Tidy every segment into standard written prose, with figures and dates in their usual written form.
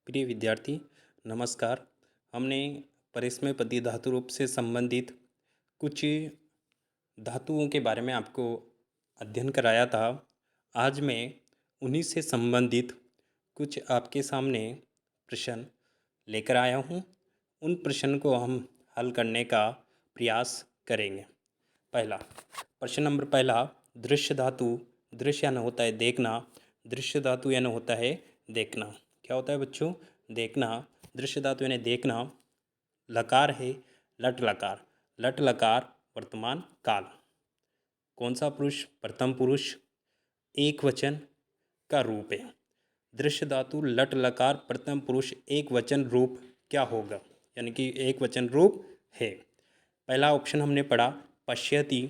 प्रिय विद्यार्थी, नमस्कार। हमने परिस्मेपदी धातु रूप से संबंधित कुछ धातुओं के बारे में आपको अध्ययन कराया था। आज मैं उन्हीं से संबंधित कुछ आपके सामने प्रश्न लेकर आया हूँ। उन प्रश्न को हम हल करने का प्रयास करेंगे। पहला प्रश्न नंबर पहला, दृश्य धातु। दृश्य यानी होता है देखना, दृश्य धातु यानी होता है देखना। क्या होता है बच्चों? देखना। दृश्य धातु यानी देखना। लकार है लट लकार। लट लकार वर्तमान काल। कौन सा पुरुष? प्रथम पुरुष। एक वचन का रूप है। दृश्य धातु लट लकार प्रथम पुरुष एक वचन रूप क्या होगा? यानी कि एक वचन रूप है। पहला ऑप्शन हमने पढ़ा पश्यति।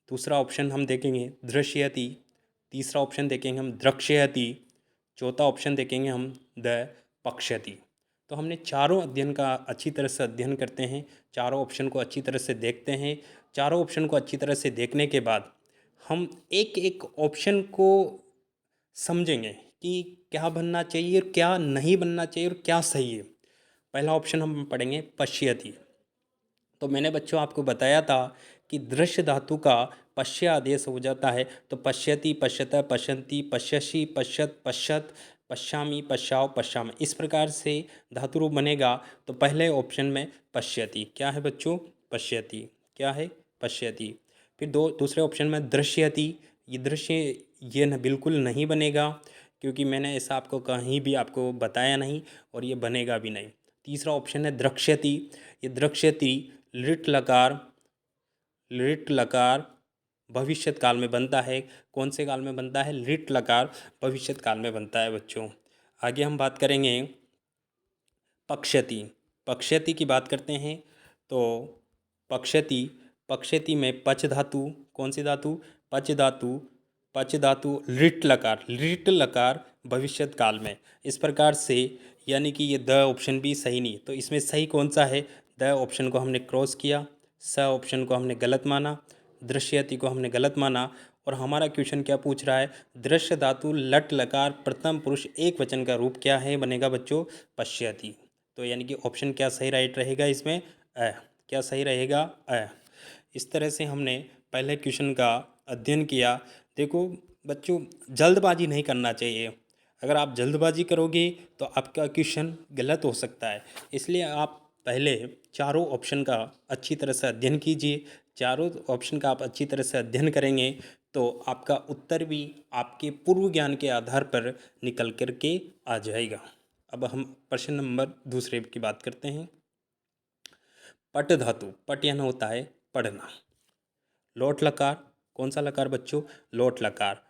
दूसरा ऑप्शन हम देखेंगे दृश्यति। तीसरा ऑप्शन देखेंगे हम द्रक्ष्यति। चौथा ऑप्शन देखेंगे हम द पक्ष्यति। तो हमने चारों अध्ययन का अच्छी तरह से अध्ययन करते हैं, चारों ऑप्शन को अच्छी तरह से देखते हैं। चारों ऑप्शन को अच्छी तरह से देखने के बाद हम एक एक ऑप्शन को समझेंगे कि क्या बनना चाहिए और क्या नहीं बनना चाहिए और क्या सही है। पहला ऑप्शन हम पढ़ेंगे पश्यति। तो मैंने बच्चों आपको बताया था कि दृश्य धातु का पश्य आदेश हो जाता है। तो पश्यति, पश्यत, पश्यन्ति, पश्यसि, पश्यत, पश्यत, पश्यामि, पश्याव, पश्याम, इस प्रकार से धातु रूप बनेगा। तो पहले ऑप्शन में पश्यति क्या है बच्चों? पश्यति। क्या है? पश्यति। फिर दूसरे ऑप्शन में दृश्यति। ये दृश्य ये न बिल्कुल नहीं बनेगा, क्योंकि मैंने ऐसा आपको कहीं भी आपको बताया नहीं और ये बनेगा भी नहीं। तीसरा ऑप्शन है द्रक्ष्यति। ये द्रक्ष्यति लिट लकार, लिट लकार भविष्यत काल में बनता है। कौन से काल में बनता है? लिट लकार भविष्यत काल में बनता है बच्चों। आगे हम बात करेंगे पक्ष्यति। पक्ष्यति की बात करते हैं तो पक्ष्यति, पक्ष्यति में पच धातु। कौन सी धातु? पच धातु। पच धातु लिट लकार, लिट लकार भविष्यत काल में। इस प्रकार से यानी कि ये द ऑप्शन भी सही नहीं। तो इसमें सही कौन सा है? द ऑप्शन को हमने क्रॉस किया, स ऑप्शन को हमने गलत माना, दृश्यति को हमने गलत माना। और हमारा क्वेश्चन क्या पूछ रहा है? दृश्य धातु लट लकार प्रथम पुरुष एक वचन का रूप क्या है? बनेगा बच्चों पश्यति। तो यानी कि ऑप्शन क्या सही राइट रहेगा इसमें? अ। क्या सही रहेगा? अ। इस तरह से हमने पहले क्वेश्चन का अध्ययन किया। देखो बच्चों, जल्दबाजी नहीं करना चाहिए। अगर आप जल्दबाजी करोगे तो आपका क्वेश्चन गलत हो सकता है। इसलिए आप पहले चारों ऑप्शन का अच्छी तरह से अध्ययन कीजिए। चारों ऑप्शन का आप अच्छी तरह से अध्ययन करेंगे तो आपका उत्तर भी आपके पूर्व ज्ञान के आधार पर निकल कर के आ जाएगा। अब हम प्रश्न नंबर दूसरे की बात करते हैं। पट धातु। पट यानी होता है पढ़ना। लोट लकार। कौन सा लकार बच्चों? लोट लकार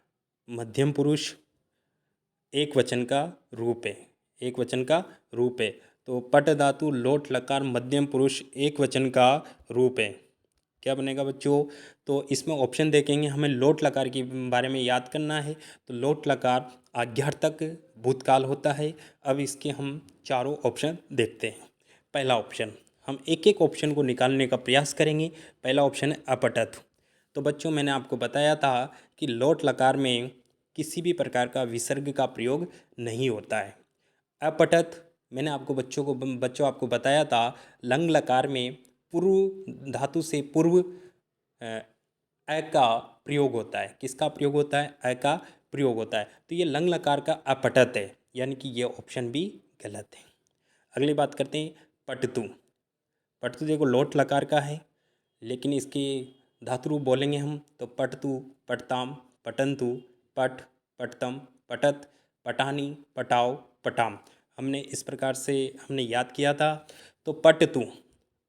मध्यम पुरुष एक वचन का रूप है। एक वचन का रूप है। तो पट धातु लोट लकार मध्यम पुरुष एक वचन का रूप है। क्या बनेगा बच्चों? तो इसमें ऑप्शन देखेंगे, हमें लोट लकार के बारे में याद करना है। तो लोट लकार आज्ञार्थक भूतकाल होता है। अब इसके हम चारों ऑप्शन देखते हैं। पहला ऑप्शन, हम एक एक ऑप्शन को निकालने का प्रयास करेंगे। पहला ऑप्शन है अपठत। तो बच्चों मैंने आपको बताया था कि लोट लकार में किसी भी प्रकार का विसर्ग का प्रयोग नहीं होता है। अपठत मैंने आपको बच्चों आपको बताया था लंग लकार में पूर्व धातु से पूर्व अ का प्रयोग होता है। किसका प्रयोग होता है? अ का प्रयोग होता है। तो ये लंग लकार का अपठत है, यानी कि ये ऑप्शन भी गलत है। अगली बात करते हैं पटतु। पटतु देखो लोट लकार का है, लेकिन इसके धातु रूप बोलेंगे हम तो पटतु, पटताम, पटंतु, पट, पटतम, पटत, पटानी, पटाव, पटाम। हमने इस प्रकार से हमने याद किया था। तो पटतु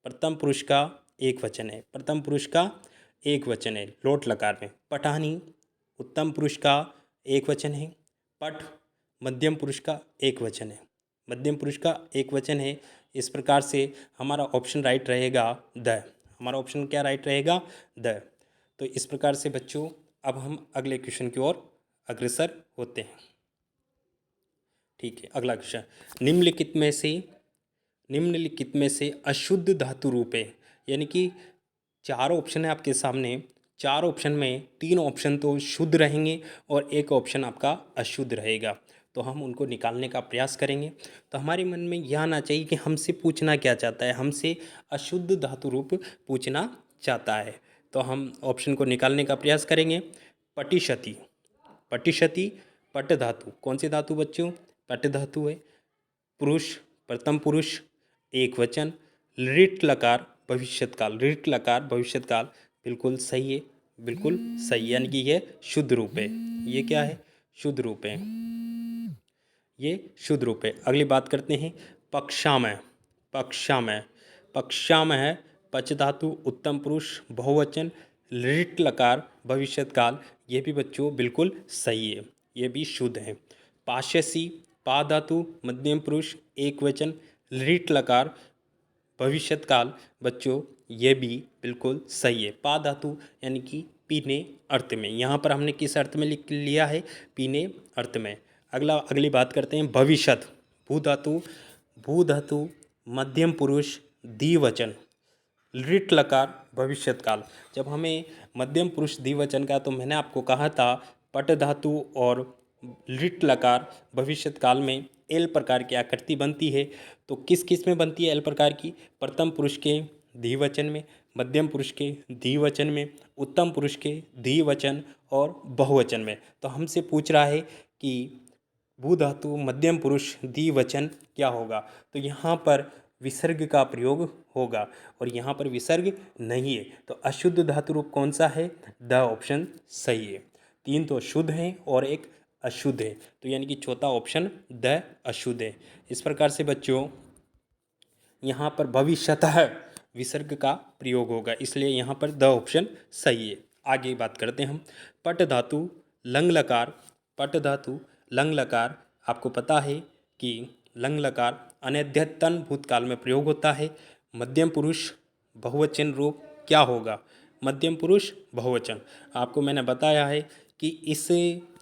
प्रथम पुरुष का एक वचन है। प्रथम पुरुष का एक वचन है लोट लकार में। पटानी उत्तम पुरुष का एक वचन है। पट मध्यम पुरुष का एक वचन है। मध्यम पुरुष का एक वचन है। इस प्रकार से हमारा ऑप्शन राइट रहेगा द। हमारा ऑप्शन क्या राइट रहेगा? द। तो इस प्रकार से बच्चों अब हम अगले क्वेश्चन की ओर अग्रसर होते हैं। ठीक है, अगला क्वेश्चन, निम्नलिखित में से अशुद्ध धातु रूप है। यानी कि चार ऑप्शन है आपके सामने। चार ऑप्शन में तीन ऑप्शन तो शुद्ध रहेंगे और एक ऑप्शन आपका अशुद्ध रहेगा। तो हम उनको निकालने का प्रयास करेंगे। तो हमारे मन में यह आना चाहिए कि हमसे पूछना क्या चाहता है, हमसे अशुद्ध धातु रूप पूछना चाहता है। तो हम ऑप्शन को निकालने का प्रयास करेंगे। पटिशति, पटिशति पट धातु, कौन सी धातु बच्चों? पट धातु है। पुरुष, प्रथम पुरुष एक वचन, लिट लकार भविष्यत काल, लिट लकार भविष्यत काल, बिल्कुल सही है, बिल्कुल सही, यानी कि ये शुद्ध रूप है। ये क्या है? शुद्ध रूप है, ये शुद्ध रूप है। अगली बात करते हैं पक्षामय, पक्षामय, पक्षामय है पच धातु, उत्तम पुरुष बहुवचन, लिट लकार भविष्यत काल, ये भी बच्चों बिल्कुल सही है, ये भी शुद्ध है। पाश्यसी पा धातु मध्यम पुरुष एक वचन, लिट लकार भविष्यत काल, बच्चों ये भी बिल्कुल सही है। पा धातु यानी कि पीने अर्थ में, यहाँ पर हमने किस अर्थ में लिख लिया है? पीने अर्थ में। अगली बात करते हैं भविष्यत, भू धातु, भू धातु मध्यम पुरुष द्विवचन, लिट लकार भविष्यत काल। जब हमें मध्यम पुरुष द्विवचन का, तो मैंने आपको कहा था पट धातु और लिट लकार भविष्यत काल में एल प्रकार की आकृति बनती है। तो किस किस में बनती है एल प्रकार की? प्रथम पुरुष के द्विवचन में, मध्यम पुरुष के द्विवचन में, उत्तम पुरुष के द्विवचन और बहुवचन में। तो हमसे पूछ रहा है कि भू धातु मध्यम पुरुष द्विवचन क्या होगा? तो यहाँ पर विसर्ग का प्रयोग होगा और यहाँ पर विसर्ग नहीं है। तो अशुद्ध धातु रूप कौन सा है? द ऑप्शन सही है। 3 तो शुद्ध हैं और एक अशुद्ध है, तो यानी कि चौथा ऑप्शन द अशुद्ध है। इस प्रकार से बच्चों यहाँ पर भविष्यतः विसर्ग का प्रयोग होगा, इसलिए यहाँ पर द ऑप्शन सही है। आगे बात करते हैं हम पट धातु लंग लकार, पट धातु लंग लकार, आपको पता है कि लंग लकार अनद्यतन भूतकाल में प्रयोग होता है। मध्यम पुरुष बहुवचन रूप क्या होगा? मध्यम पुरुष बहुवचन। आपको मैंने बताया है कि इस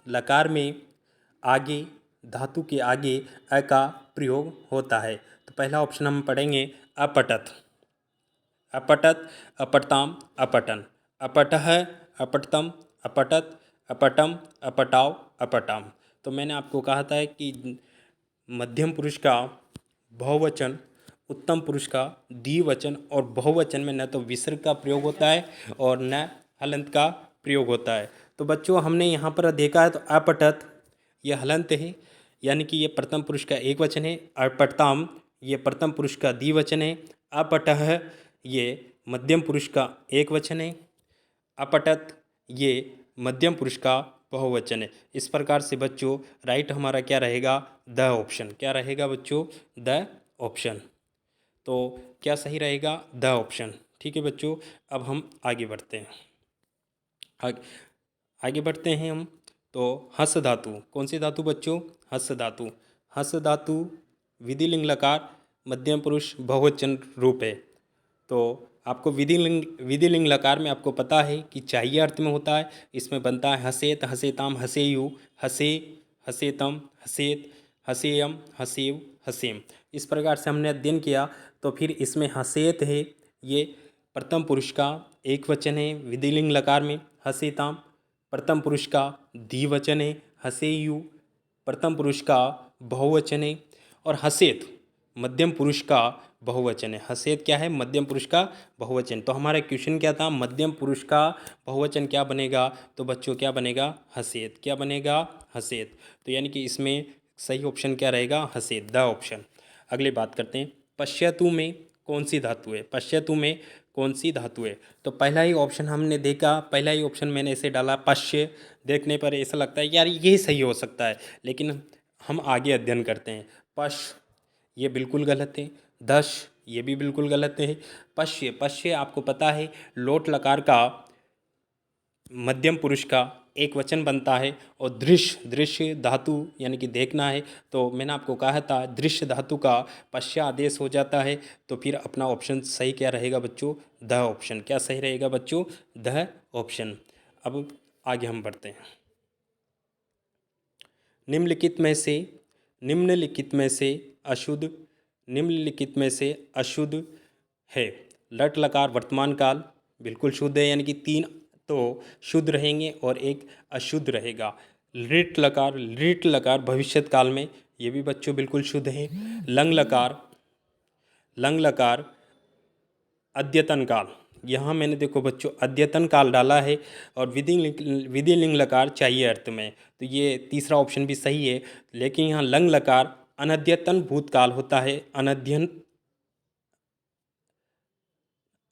लकार में आगे धातु के आगे अ का प्रयोग होता है। तो पहला ऑप्शन हम पढ़ेंगे अपटत, अपटत, अपटताम, अपटन, अपटः, अपटतम, अपटत, अपटम, अपटाव, अपटाम। तो मैंने आपको कहा था कि मध्यम पुरुष का बहुवचन, उत्तम पुरुष का द्विवचन और बहुवचन में न तो विसर्ग का प्रयोग होता है और न हलंत का प्रयोग होता है। तो बच्चों हमने यहाँ पर देखा है, तो अपटत ये हलंत है, यानी कि ये प्रथम पुरुष का एक वचन है। अपटताम ये प्रथम पुरुष का द्विवचन है। अपटः ये मध्यम पुरुष का एक वचन है। अपटत ये मध्यम पुरुष का बहुवचन है। इस प्रकार से बच्चों राइट हमारा क्या रहेगा? The option. क्या रहेगा बच्चों? The option. तो क्या सही रहेगा? The option. ठीक है बच्चों, अब हम आगे बढ़ते हैं, आगे बढ़ते हैं हम। तो हस धातु, कौन सी धातु बच्चों? हस धातु, हस धातु विधिलिंग लकार मध्यम पुरुष बहुवचन रूप है। तो आपको विधिलिंग लकार में आपको पता है कि चाहिए अर्थ में होता है। इसमें बनता है हसेत, हसेताम, हसेयु, हसे, हसेतम, हसेत, हसेयम, हसेव, हसेम। इस प्रकार से हमने अध्ययन किया। तो फिर इसमें हसेत है, ये प्रथम पुरुष का एक वचन है विधिलिंग लकार में। हसेताम प्रथम पुरुष का द्विवचन है। हसेयु प्रथम पुरुष का बहुवचन है। और हसेत मध्यम पुरुष का बहुवचन है। हसेत क्या है? मध्यम पुरुष का बहुवचन। तो हमारा क्वेश्चन क्या था? मध्यम पुरुष का बहुवचन क्या बनेगा? तो बच्चों क्या बनेगा? हसेत। क्या बनेगा? हसेत। तो यानी कि इसमें सही ऑप्शन क्या रहेगा? हसेत, द ऑप्शन। अगली बात करते हैं पश्यतु में कौन सी धातु है? पश्यतु में कौन सी धातु है? तो पहला ही ऑप्शन हमने देखा, पहला ही ऑप्शन मैंने इसे डाला पश्य। देखने पर ऐसा लगता है यार ये सही हो सकता है, लेकिन हम आगे अध्ययन करते हैं। पश ये बिल्कुल गलत है। दश ये भी बिल्कुल गलत है। पश्य, पश्य आपको पता है लोट लकार का मध्यम पुरुष का एक वचन बनता है। और दृश्य, दृश्य धातु यानी कि देखना है, तो मैंने आपको कहा था दृश्य धातु का पश्य आदेश हो जाता है। तो फिर अपना ऑप्शन सही क्या रहेगा बच्चों? The option. क्या सही रहेगा बच्चों? The option. अब आगे हम बढ़ते हैं। निम्नलिखित में से, निम्नलिखित में से अशुद्ध, निम्नलिखित में से अशुद्ध है। लट लकार वर्तमान काल बिल्कुल शुद्ध है, यानी कि 3 तो शुद्ध रहेंगे और एक अशुद्ध रहेगा। लिट लकार, लिट लकार भविष्यत काल में, ये भी बच्चों बिल्कुल शुद्ध है। लंग लकार, लंग लकार अद्यतन काल, यहाँ मैंने देखो बच्चों अद्यतन काल डाला है, और विधि लिंग लकार चाहिए अर्थ में, तो ये तीसरा ऑप्शन भी सही है। लेकिन यहाँ लंग लकार अनद्यतन भूतकाल होता है,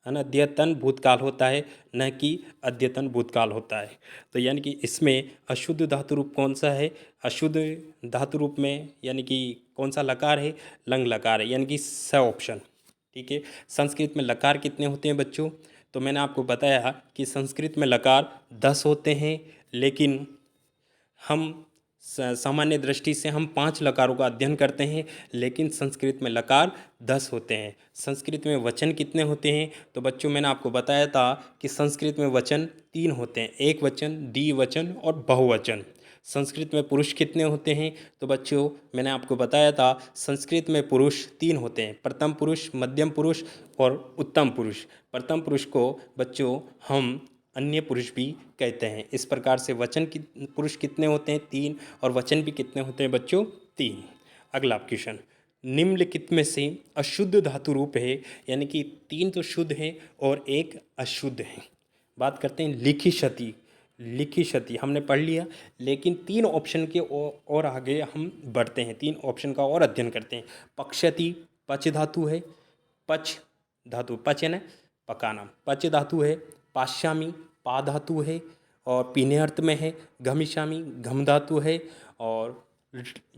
अनद्यतन भूतकाल होता है, न कि अद्यतन भूतकाल होता है। तो यानी कि इसमें अशुद्ध धातु रूप कौन सा है? अशुद्ध धातु रूप में यानी कि कौन सा लकार है? लंग लकार है, यानी कि स ऑप्शन। ठीक है। संस्कृत में लकार कितने होते हैं बच्चों? तो मैंने आपको बताया कि संस्कृत में लकार 10 होते हैं, लेकिन हम सामान्य दृष्टि से हम 5 लकारों का अध्ययन करते हैं, लेकिन संस्कृत में लकार 10 होते हैं। संस्कृत में वचन कितने होते हैं? तो बच्चों मैंने आपको बताया था कि संस्कृत में वचन 3 होते हैं, एक वचन, द्विवचन और बहुवचन। संस्कृत में पुरुष कितने होते हैं? तो बच्चों मैंने आपको बताया था संस्कृत में पुरुष 3 होते हैं, प्रथम पुरुष, मध्यम पुरुष और उत्तम पुरुष। प्रथम पुरुष को बच्चों हम अन्य पुरुष भी कहते हैं। इस प्रकार से वचन की पुरुष कितने होते हैं? 3, और वचन भी कितने होते हैं बच्चों? 3। अगला क्वेश्चन, निम्नलिखित में से अशुद्ध धातु रूप है, यानी कि 3 तो शुद्ध हैं और एक अशुद्ध है। बात करते हैं लिखी क्षति। लिखी क्षति हमने पढ़ लिया, लेकिन 3 ऑप्शन के और आगे हम बढ़ते हैं, 3 ऑप्शन का और अध्ययन करते हैं। पक्षति पच धातु है, पच धातु, पच है ना पकाना, पच धातु है। पाश्यामी पा धातु है और पीने अर्थ में है। घमिष्यामी घम धातु है, और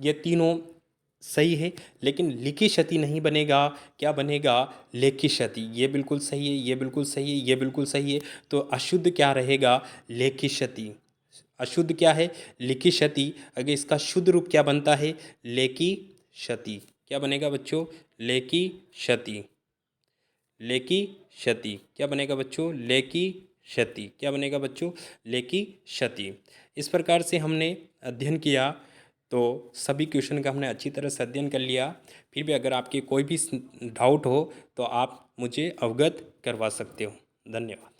ये तीनों सही है, लेकिन लिखी क्षति नहीं बनेगा। क्या बनेगा? लेखी क्षति। ये बिल्कुल सही है, ये बिल्कुल सही है, ये बिल्कुल सही है। तो अशुद्ध क्या रहेगा? लेखी क्षति। अशुद्ध क्या है? लिखी क्षति। अगर इसका शुद्ध रूप क्या बनता है? लेखी क्षति। क्या बनेगा बच्चों? लेखी क्षति। लेकी क्षति क्या बनेगा बच्चों? लेकी क्षति। क्या बनेगा बच्चों? लेकी क्षति। इस प्रकार से हमने अध्ययन किया, तो सभी क्वेश्चन का हमने अच्छी तरह से अध्ययन कर लिया। फिर भी अगर आपके कोई भी डाउट हो तो आप मुझे अवगत करवा सकते हो। धन्यवाद।